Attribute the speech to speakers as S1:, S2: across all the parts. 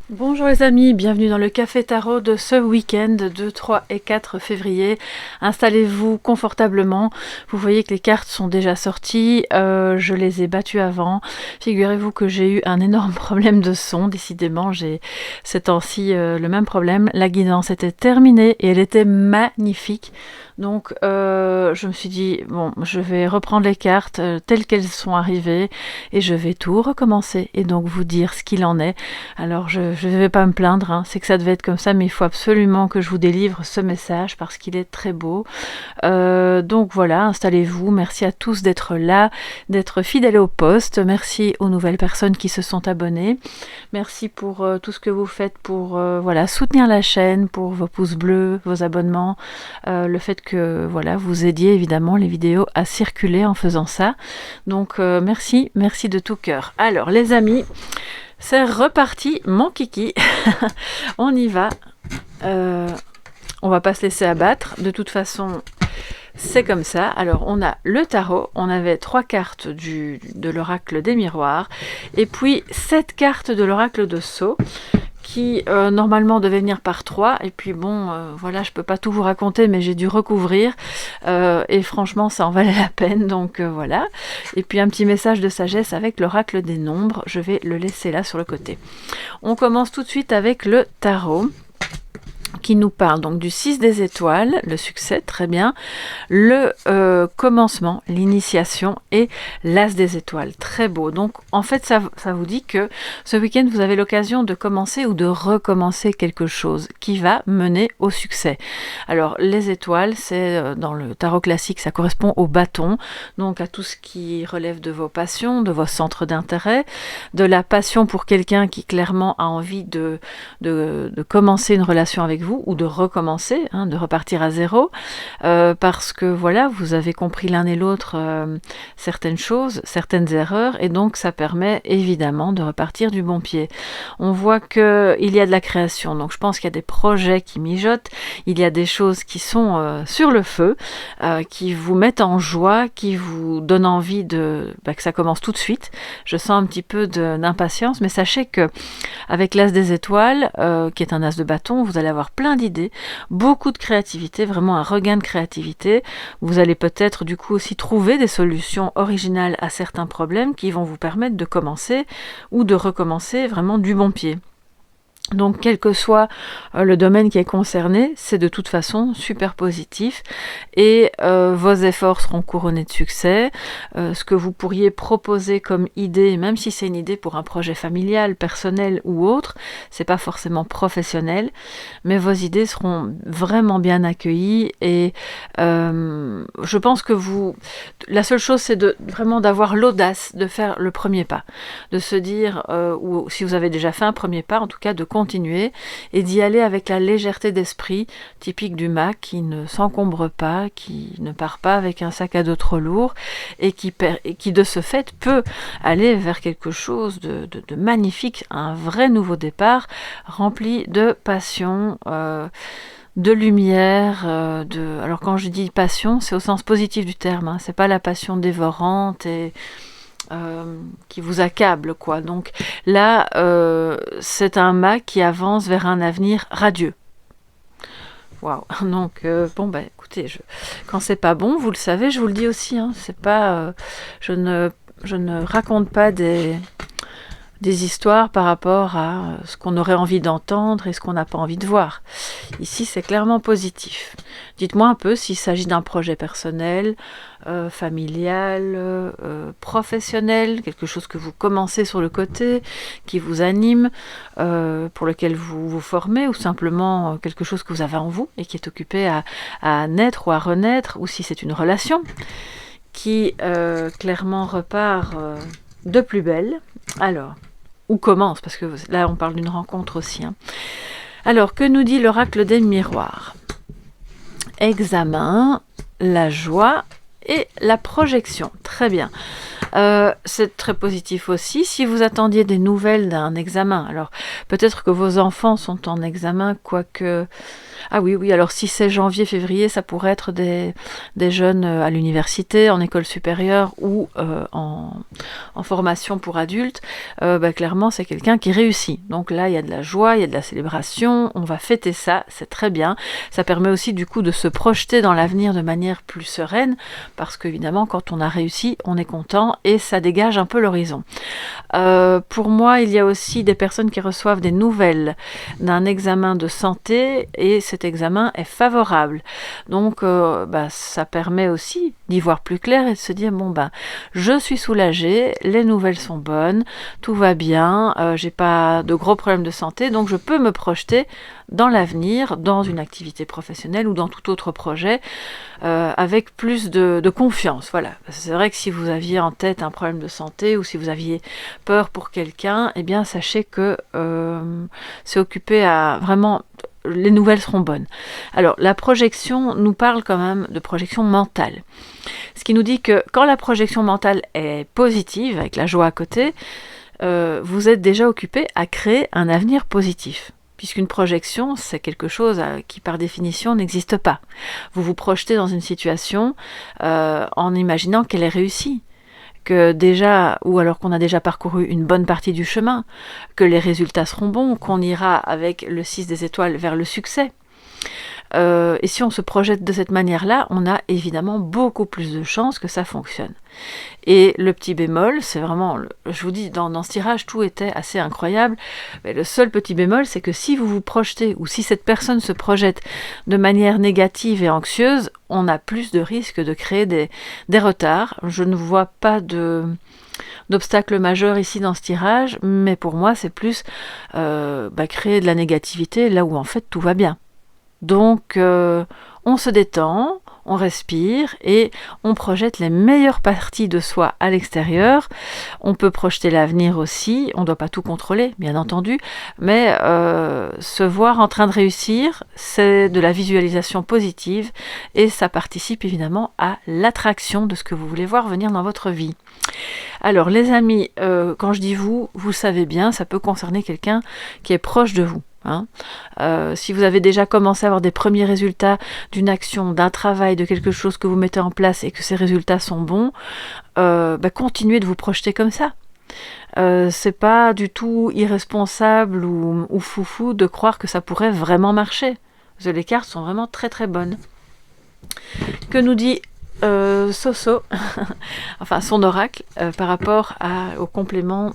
S1: Bonjour les amis, bienvenue dans le Café Tarot de ce week-end 2, 3 et 4 février. Installez-vous confortablement. Vous voyez que les cartes sont déjà sorties, je les ai battues avant. Figurez-vous que j'ai eu un énorme problème de son, décidément j'ai ces temps-ci le même problème. La guidance était terminée et elle était magnifique. Donc je me suis dit, bon, je vais reprendre les cartes telles qu'elles sont arrivées et je vais tout recommencer et donc vous dire ce qu'il en est. Alors je ne vais pas me plaindre, hein, c'est que ça devait être comme ça, mais il faut absolument que je vous délivre ce message parce qu'il est très beau. Donc voilà, installez-vous. Merci à tous d'être là, d'être fidèles au poste. Merci aux nouvelles personnes qui se sont abonnées. Merci pour tout ce que vous faites pour voilà, soutenir la chaîne, pour vos pouces bleus, vos abonnements, le fait que voilà, vous aidiez évidemment les vidéos à circuler en faisant ça. Donc merci de tout cœur. Alors les amis, c'est reparti, mon kiki. On y va. On va pas se laisser abattre. De toute façon, c'est comme ça. Alors, on a le tarot. On avait 3 cartes de l'oracle des miroirs. Et puis, 7 cartes de l'oracle de Sceaux qui normalement devait venir par 3, et puis bon, voilà, je peux pas tout vous raconter, mais j'ai dû recouvrir, et franchement, ça en valait la peine, donc voilà. Et puis un petit message de sagesse avec l'oracle des nombres, je vais le laisser là sur le côté. On commence tout de suite avec le tarot, qui nous parle donc du 6 des étoiles, le succès, très bien, le commencement, l'initiation et l'as des étoiles, très beau. Donc en fait ça vous dit que ce week-end vous avez l'occasion de commencer ou de recommencer quelque chose qui va mener au succès. Alors les étoiles, c'est dans le tarot classique, ça correspond au bâton, donc à tout ce qui relève de vos passions, de vos centres d'intérêt, de la passion pour quelqu'un qui clairement a envie de commencer une relation avec vous, ou de recommencer, hein, de repartir à zéro, parce que voilà, vous avez compris l'un et l'autre certaines choses, certaines erreurs, et donc ça permet évidemment de repartir du bon pied. On voit qu'il y a de la création, donc je pense qu'il y a des projets qui mijotent, il y a des choses qui sont sur le feu, qui vous mettent en joie, qui vous donnent envie que ça commence tout de suite. Je sens un petit peu d'impatience, mais sachez que avec l'as des étoiles, qui est un as de bâton, vous allez avoir plein d'idées, beaucoup de créativité, vraiment un regain de créativité. Vous allez peut-être du coup aussi trouver des solutions originales à certains problèmes qui vont vous permettre de commencer ou de recommencer vraiment du bon pied. Donc quel que soit le domaine qui est concerné, c'est de toute façon super positif et vos efforts seront couronnés de succès. Ce que vous pourriez proposer comme idée, même si c'est une idée pour un projet familial, personnel ou autre, c'est pas forcément professionnel, mais vos idées seront vraiment bien accueillies et je pense que la seule chose c'est vraiment d'avoir l'audace de faire le premier pas, de se dire, ou si vous avez déjà fait un premier pas, en tout cas de continuer et d'y aller avec la légèreté d'esprit typique du mag qui ne s'encombre pas, qui ne part pas avec un sac à dos trop lourd et qui de ce fait peut aller vers quelque chose de magnifique, un vrai nouveau départ rempli de passion, de lumière, alors quand je dis passion, c'est au sens positif du terme, hein, c'est pas la passion dévorante et qui vous accable, quoi. Donc là, c'est un mag qui avance vers un avenir radieux. Waouh. Donc écoutez, quand c'est pas bon, vous le savez, je vous le dis aussi, hein, c'est pas, je ne raconte pas des histoires par rapport à ce qu'on aurait envie d'entendre et ce qu'on n'a pas envie de voir. Ici, c'est clairement positif. Dites-moi un peu s'il s'agit d'un projet personnel, familial, professionnel, quelque chose que vous commencez sur le côté, qui vous anime, pour lequel vous vous formez, ou simplement quelque chose que vous avez en vous et qui est occupé à naître ou à renaître, ou si c'est une relation qui clairement repart de plus belle. Alors, ou commence, parce que là on parle d'une rencontre aussi, hein. Alors, que nous dit l'oracle des miroirs? Examen, la joie et la projection. Très bien. C'est très positif aussi. Si vous attendiez des nouvelles d'un examen, alors peut-être que vos enfants sont en examen, quoique... Ah oui, alors si c'est janvier, février, ça pourrait être des jeunes à l'université, en école supérieure ou en formation pour adultes. Clairement, c'est quelqu'un qui réussit. Donc là, il y a de la joie, il y a de la célébration, on va fêter ça, c'est très bien. Ça permet aussi du coup de se projeter dans l'avenir de manière plus sereine, parce qu'évidemment, quand on a réussi, on est content et ça dégage un peu l'horizon. Pour moi, il y a aussi des personnes qui reçoivent des nouvelles d'un examen de santé et cet examen est favorable. Donc, ça permet aussi d'y voir plus clair et de se dire, je suis soulagée, les nouvelles sont bonnes, tout va bien, j'ai pas de gros problèmes de santé, donc je peux me projeter dans l'avenir, dans une activité professionnelle ou dans tout autre projet, avec plus de confiance. Voilà. C'est vrai que si vous aviez en tête un problème de santé ou si vous aviez peur pour quelqu'un, eh bien sachez que c'est occupé à vraiment... Les nouvelles seront bonnes. Alors, la projection nous parle quand même de projection mentale. Ce qui nous dit que quand la projection mentale est positive, avec la joie à côté, vous êtes déjà occupé à créer un avenir positif. Puisqu'une projection, c'est quelque chose qui, par définition, n'existe pas. Vous vous projetez dans une situation en imaginant qu'elle est réussie. Que déjà, ou alors qu'on a déjà parcouru une bonne partie du chemin, que les résultats seront bons, qu'on ira avec le 6 des étoiles vers le succès. Et si on se projette de cette manière-là, on a évidemment beaucoup plus de chances que ça fonctionne. Et le petit bémol, c'est vraiment, je vous dis, dans ce tirage, tout était assez incroyable, mais le seul petit bémol, c'est que si vous vous projetez, ou si cette personne se projette de manière négative et anxieuse, on a plus de risques de créer des retards. Je ne vois pas d'obstacle majeur ici dans ce tirage, mais pour moi, c'est plus créer de la négativité là où en fait tout va bien. Donc, on se détend, on respire et on projette les meilleures parties de soi à l'extérieur. On peut projeter l'avenir aussi, on ne doit pas tout contrôler, bien entendu, mais se voir en train de réussir, c'est de la visualisation positive et ça participe évidemment à l'attraction de ce que vous voulez voir venir dans votre vie. Alors, les amis, quand je dis vous savez bien, ça peut concerner quelqu'un qui est proche de vous. Si vous avez déjà commencé à avoir des premiers résultats d'une action, d'un travail, de quelque chose que vous mettez en place et que ces résultats sont bons, continuez de vous projeter comme ça. C'est pas du tout irresponsable ou foufou de croire que ça pourrait vraiment marcher. Parce que les cartes sont vraiment très très bonnes. Que nous dit Soso, enfin son oracle, par rapport au complément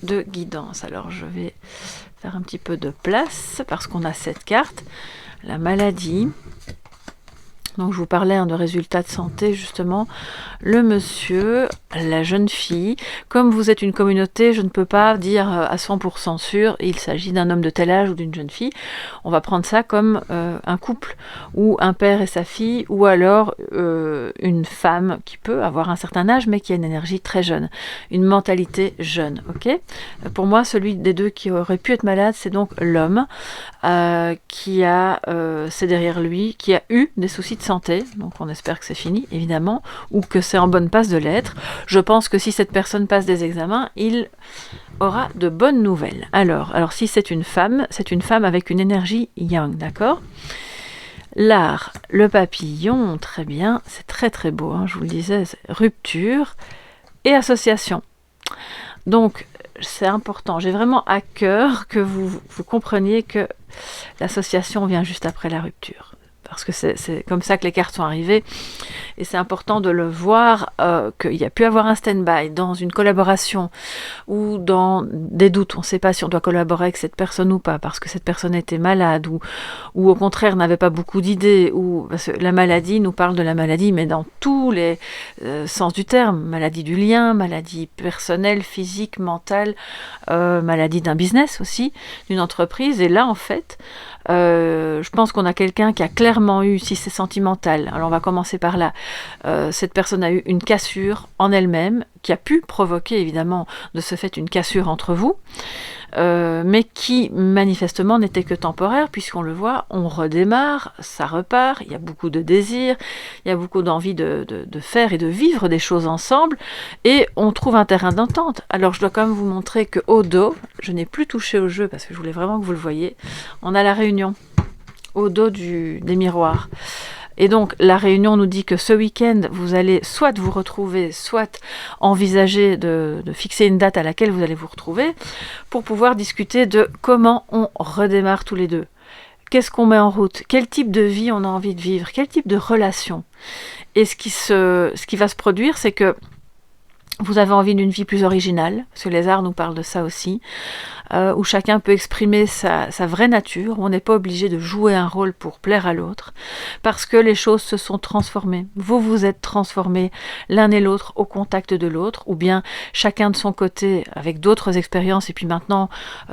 S1: de guidance. Alors je vais faire un petit peu de place parce qu'on a cette carte, la maladie. Donc je vous parlais de résultats de santé justement. Le monsieur, la jeune fille, comme vous êtes une communauté, je ne peux pas dire à 100% sûr, il s'agit d'un homme de tel âge ou d'une jeune fille. On va prendre ça comme un couple, ou un père et sa fille, ou alors une femme qui peut avoir un certain âge mais qui a une énergie très jeune, une mentalité jeune. Ok ? Pour moi, celui des deux qui aurait pu être malade, c'est donc l'homme qui a, c'est derrière lui, qui a eu des soucis de santé, donc on espère que c'est fini évidemment, ou que c'est en bonne passe de l'être. Je pense que si cette personne passe des examens, il aura de bonnes nouvelles. Alors si c'est une femme avec une énergie yang, d'accord ? L'art, le papillon, très bien, c'est très très beau, je vous le disais, rupture et association. Donc c'est important, j'ai vraiment à cœur que vous compreniez que l'association vient juste après la rupture. Parce que c'est comme ça que les cartes sont arrivées. Et c'est important de le voir, qu'il y a pu avoir un stand-by dans une collaboration ou dans des doutes. On ne sait pas si on doit collaborer avec cette personne ou pas, parce que cette personne était malade ou au contraire n'avait pas beaucoup d'idées. Parce que la maladie nous parle de la maladie, mais dans tous les sens du terme. Maladie du lien, maladie personnelle, physique, mentale, maladie d'un business aussi, d'une entreprise. Et là, en fait, je pense qu'on a quelqu'un qui a clairement clairement eu, si c'est sentimental, alors on va commencer par là, cette personne a eu une cassure en elle-même, qui a pu provoquer évidemment de ce fait une cassure entre vous, mais qui manifestement n'était que temporaire, puisqu'on le voit, on redémarre, ça repart, il y a beaucoup de désirs, il y a beaucoup d'envie de faire et de vivre des choses ensemble, et on trouve un terrain d'entente. Alors je dois quand même vous montrer qu'au dos, je n'ai plus touché au jeu, parce que je voulais vraiment que vous le voyez, on a la réunion, au dos des miroirs. Et donc, la réunion nous dit que ce week-end, vous allez soit vous retrouver, soit envisager de fixer une date à laquelle vous allez vous retrouver pour pouvoir discuter de comment on redémarre tous les deux. Qu'est-ce qu'on met en route? Quel type de vie on a envie de vivre? Quel type de relation? Et ce qui va se produire, c'est que vous avez envie d'une vie plus originale, parce que les arts nous parlent de ça aussi, où chacun peut exprimer sa vraie nature, où on n'est pas obligé de jouer un rôle pour plaire à l'autre, parce que les choses se sont transformées. Vous vous êtes transformés l'un et l'autre au contact de l'autre, ou bien chacun de son côté avec d'autres expériences, et puis maintenant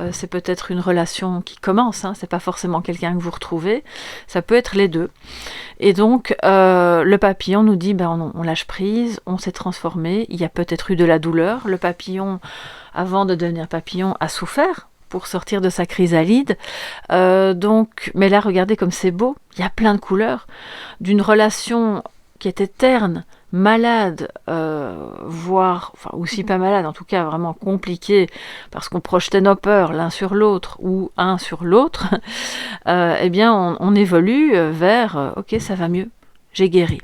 S1: c'est peut-être une relation qui commence, c'est pas forcément quelqu'un que vous retrouvez, ça peut être les deux. Et donc le papillon nous dit on lâche prise, on s'est transformé, il y a peut-être eu de la douleur, le papillon avant de devenir papillon, a souffert pour sortir de sa chrysalide. Mais là, regardez comme c'est beau. Il y a plein de couleurs. D'une relation qui était terne, malade, voire, enfin, aussi pas malade, en tout cas vraiment compliquée, parce qu'on projetait nos peurs l'un sur l'autre ou un sur l'autre, eh bien, on évolue vers ok, ça va mieux, j'ai guéri.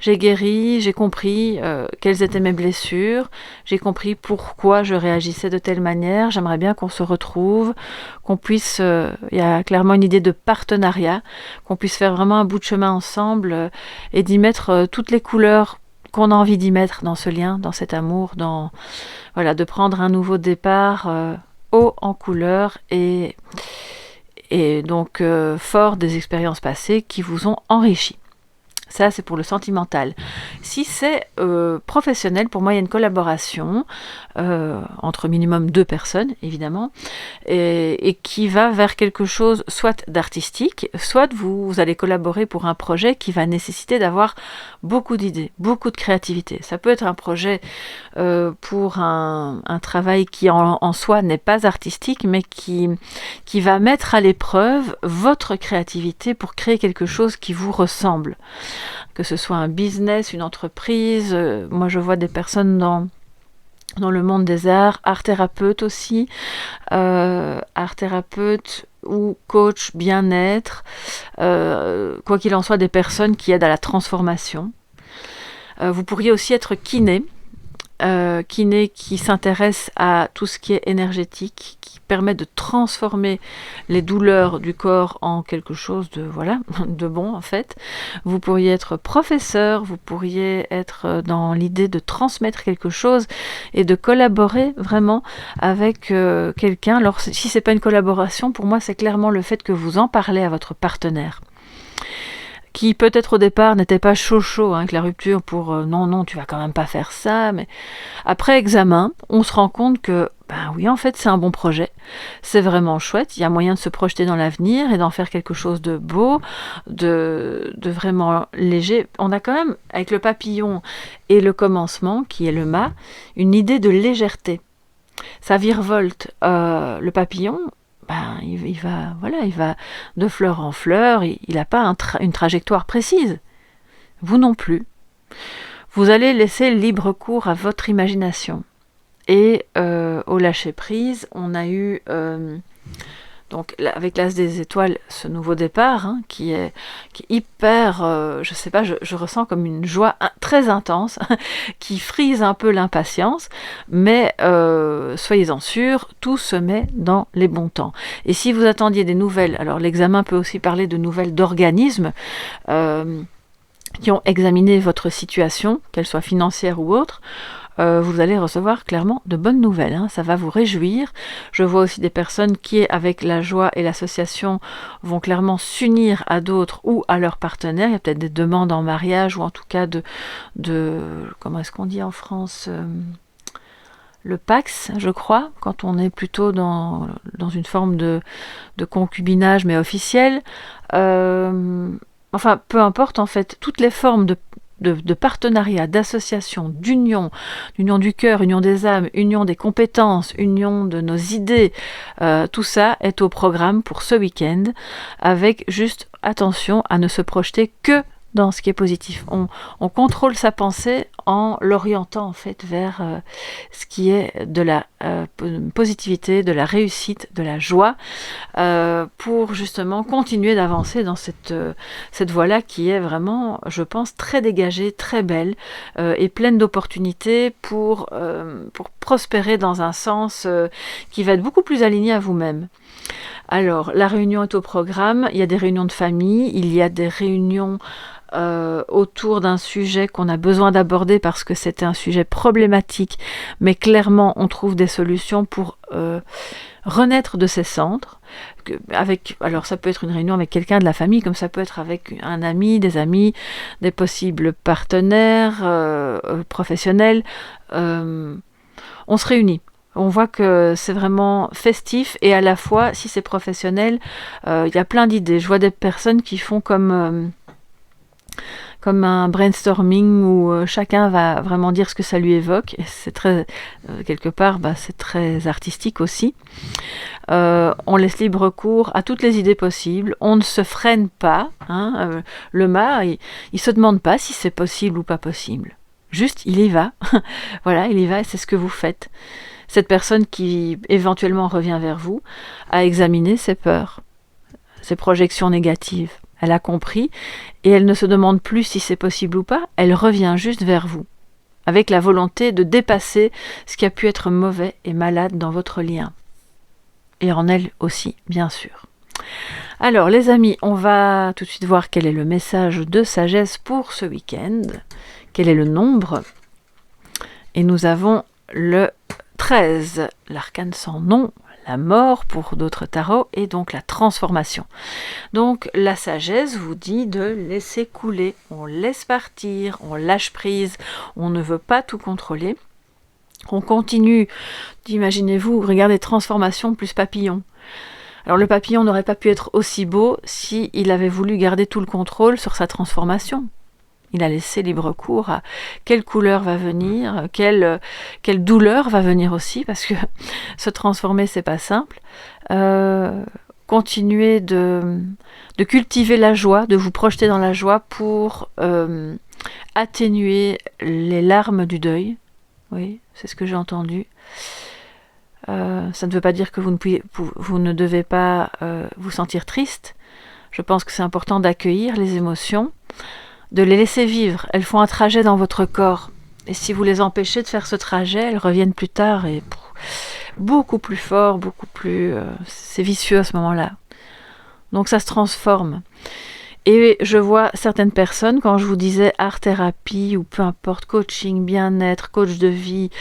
S1: J'ai compris quelles étaient mes blessures, j'ai compris pourquoi je réagissais de telle manière, j'aimerais bien qu'on se retrouve, qu'on puisse, il y a clairement une idée de partenariat, qu'on puisse faire vraiment un bout de chemin ensemble et d'y mettre toutes les couleurs qu'on a envie d'y mettre dans ce lien, dans cet amour, de prendre un nouveau départ haut en couleurs et donc fort des expériences passées qui vous ont enrichi. Ça, c'est pour le sentimental. Si c'est professionnel, pour moi, il y a une collaboration entre minimum 2 personnes, évidemment, et qui va vers quelque chose soit d'artistique, soit vous allez collaborer pour un projet qui va nécessiter d'avoir beaucoup d'idées, beaucoup de créativité. Ça peut être un projet pour un travail qui en soi n'est pas artistique, mais qui va mettre à l'épreuve votre créativité pour créer quelque chose qui vous ressemble. Que ce soit un business, une entreprise, moi je vois des personnes dans le monde des arts, art thérapeute aussi, art thérapeute ou coach bien-être, quoi qu'il en soit, des personnes qui aident à la transformation. Vous pourriez aussi être kiné qui s'intéresse à tout ce qui est énergétique, qui permet de transformer les douleurs du corps en quelque chose de bon en fait. Vous pourriez être professeur, vous pourriez être dans l'idée de transmettre quelque chose et de collaborer vraiment avec quelqu'un. Alors si c'est pas une collaboration, pour moi c'est clairement le fait que vous en parlez à votre partenaire, qui peut-être au départ n'était pas chaud avec la rupture pour non, tu vas quand même pas faire ça, mais après examen, on se rend compte que oui, en fait, c'est un bon projet, c'est vraiment chouette, il y a moyen de se projeter dans l'avenir et d'en faire quelque chose de beau, de vraiment léger. On a quand même, avec le papillon et le commencement, qui est le mât, une idée de légèreté. Ça virevolte. Le papillon, il va de fleur en fleur, il n'a pas une trajectoire précise. Vous non plus. Vous allez laisser libre cours à votre imagination. Et au lâcher-prise, on a eu, donc avec l'As des étoiles, ce nouveau départ, qui est hyper, je sais pas, je ressens comme une joie très intense, qui frise un peu l'impatience, mais soyez-en sûrs, tout se met dans les bons temps. Et si vous attendiez des nouvelles, alors l'examen peut aussi parler de nouvelles d'organismes, qui ont examiné votre situation, qu'elle soit financière ou autre, vous allez recevoir clairement de bonnes nouvelles, ça va vous réjouir. Je vois aussi des personnes qui, avec la joie et l'association, vont clairement s'unir à d'autres ou à leurs partenaires. Il y a peut-être des demandes en mariage ou en tout cas de comment est-ce qu'on dit en France, le Pax, je crois, quand on est plutôt dans une forme de concubinage, mais officiel. Enfin, peu importe, en fait, toutes les formes de partenariat, d'association, d'union du cœur, union des âmes, union des compétences, union de nos idées, tout ça est au programme pour ce week-end, avec juste attention à ne se projeter que dans ce qui est positif. On contrôle sa pensée en l'orientant en fait vers ce qui est de la positivité, de la réussite, de la joie, pour justement continuer d'avancer dans cette voie-là qui est vraiment, je pense, très dégagée, très belle et pleine d'opportunités pour prospérer dans un sens qui va être beaucoup plus aligné à vous-même. Alors, la réunion est au programme, il y a des réunions de famille, il y a des réunions autour d'un sujet qu'on a besoin d'aborder parce que c'est un sujet problématique, mais clairement on trouve des solutions pour renaître de ses cendres. Alors ça peut être une réunion avec quelqu'un de la famille, comme ça peut être avec un ami, des amis, des possibles partenaires professionnels. On se réunit. On voit que c'est vraiment festif et à la fois, si c'est professionnel, il y a plein d'idées. Je vois des personnes qui font comme un brainstorming où chacun va vraiment dire ce que ça lui évoque. Et c'est très, quelque part, c'est très artistique aussi. On laisse libre cours à toutes les idées possibles. On ne se freine pas. Le mât, il se demande pas si c'est possible ou pas possible. Juste, il y va. Voilà, il y va et c'est ce que vous faites. Cette personne qui éventuellement revient vers vous a examiné ses peurs, ses projections négatives. Elle a compris et elle ne se demande plus si c'est possible ou pas, elle revient juste vers vous, avec la volonté de dépasser ce qui a pu être mauvais et malade dans votre lien. Et en elle aussi, bien sûr. Alors les amis, on va tout de suite voir quel est le message de sagesse pour ce week-end, quel est le nombre. Et nous avons le 13, l'arcane sans nom, la mort pour d'autres tarots et donc la transformation. Donc la sagesse vous dit de laisser couler, on laisse partir, on lâche prise, on ne veut pas tout contrôler. On continue, imaginez-vous, regardez transformation plus papillon. Alors le papillon n'aurait pas pu être aussi beau s'il avait voulu garder tout le contrôle sur sa transformation. Il a laissé libre cours à quelle couleur va venir, quelle douleur va venir aussi, parce que se transformer, c'est pas simple. Continuez de cultiver la joie, de vous projeter dans la joie pour atténuer les larmes du deuil. Oui, c'est ce que j'ai entendu. Ça ne veut pas dire que vous ne devez pas vous sentir triste. Je pense que c'est important d'accueillir les émotions, de les laisser vivre. Elles font un trajet dans votre corps. Et si vous les empêchez de faire ce trajet, elles reviennent plus tard et beaucoup plus fort, beaucoup plus... c'est vicieux à ce moment-là. Donc ça se transforme. Et je vois certaines personnes, quand je vous disais art-thérapie ou peu importe, coaching, bien-être, coach de vie,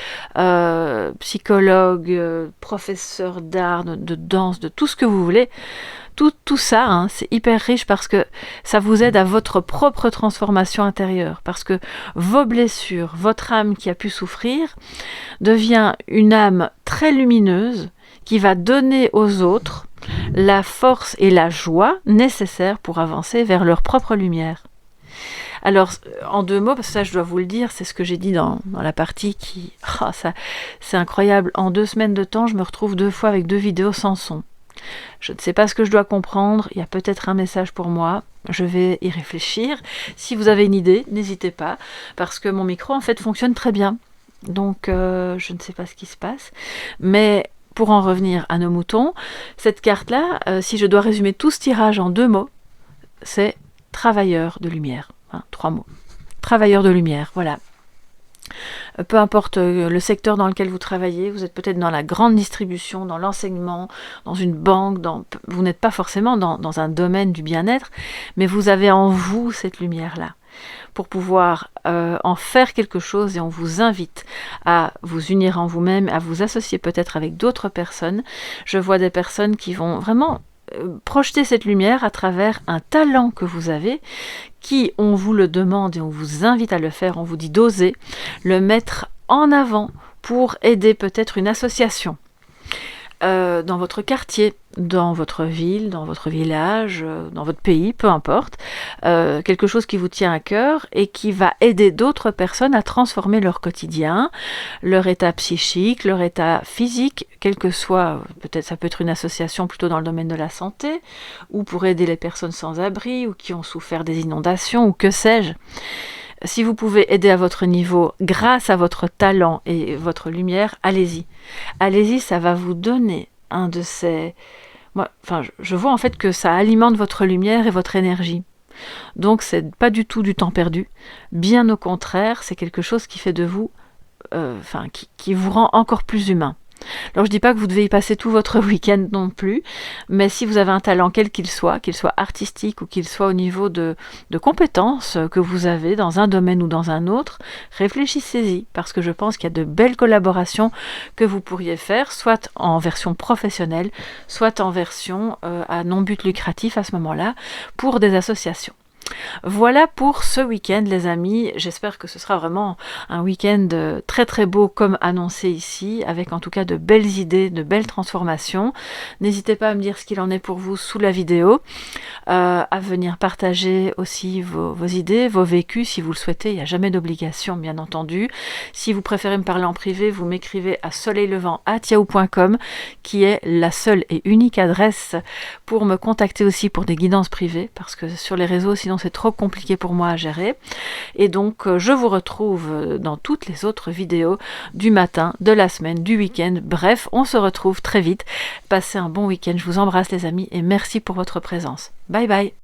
S1: psychologue, professeur d'art, de danse, de tout ce que vous voulez, tout ça, c'est hyper riche parce que ça vous aide à votre propre transformation intérieure. Parce que vos blessures, votre âme qui a pu souffrir, devient une âme très lumineuse qui va donner aux autres la force et la joie nécessaires pour avancer vers leur propre lumière. Alors, en 2 mots, parce que ça je dois vous le dire, c'est ce que j'ai dit dans la partie qui... ça, c'est incroyable. En 2 semaines de temps, je me retrouve 2 fois avec 2 vidéos sans son. Je ne sais pas ce que je dois comprendre, il y a peut-être un message pour moi, je vais y réfléchir. Si vous avez une idée, n'hésitez pas, parce que mon micro en fait fonctionne très bien. Donc je ne sais pas ce qui se passe, mais pour en revenir à nos moutons, cette carte-là, si je dois résumer tout ce tirage en 2 mots, c'est travailleur de lumière. 3 mots. Travailleur de lumière, voilà. Peu importe le secteur dans lequel vous travaillez, vous êtes peut-être dans la grande distribution, dans l'enseignement, dans une banque, vous n'êtes pas forcément dans un domaine du bien-être, mais vous avez en vous cette lumière-là pour pouvoir en faire quelque chose, et on vous invite à vous unir en vous-même, à vous associer peut-être avec d'autres personnes. Je vois des personnes qui vont vraiment projeter cette lumière à travers un talent que vous avez, qui, on vous le demande et on vous invite à le faire, on vous dit d'oser le mettre en avant pour aider peut-être une association dans votre quartier, dans votre ville, dans votre village, dans votre pays, peu importe, quelque chose qui vous tient à cœur et qui va aider d'autres personnes à transformer leur quotidien, leur état psychique, leur état physique, quel que soit, peut-être ça peut être une association plutôt dans le domaine de la santé, ou pour aider les personnes sans abri, ou qui ont souffert des inondations, ou que sais-je. Si vous pouvez aider à votre niveau grâce à votre talent et votre lumière, allez-y. Allez-y, ça va vous donner un de ces... je vois en fait que ça alimente votre lumière et votre énergie. Donc c'est pas du tout du temps perdu. Bien au contraire, c'est quelque chose qui fait de vous... qui vous rend encore plus humain. Alors je dis pas que vous devez y passer tout votre week-end non plus, mais si vous avez un talent quel qu'il soit artistique ou qu'il soit au niveau de compétences que vous avez dans un domaine ou dans un autre, réfléchissez-y, parce que je pense qu'il y a de belles collaborations que vous pourriez faire, soit en version professionnelle, soit en version à non but lucratif à ce moment-là, pour des associations. Voilà pour ce week-end les amis, j'espère que ce sera vraiment un week-end très très beau comme annoncé ici, avec en tout cas de belles idées, de belles transformations. N'hésitez pas à me dire ce qu'il en est pour vous sous la vidéo, à venir partager aussi vos idées, vos vécus si vous le souhaitez, il n'y a jamais d'obligation bien entendu. Si vous préférez me parler en privé, vous m'écrivez à soleillevent@yahoo.com qui est la seule et unique adresse pour me contacter aussi pour des guidances privées, parce que sur les réseaux sinon c'est trop compliqué pour moi à gérer. Et donc je vous retrouve dans toutes les autres vidéos du matin, de la semaine, du week-end. Bref, on se retrouve très vite. Passez un bon week-end. Je vous embrasse les amis et merci pour votre présence. Bye bye.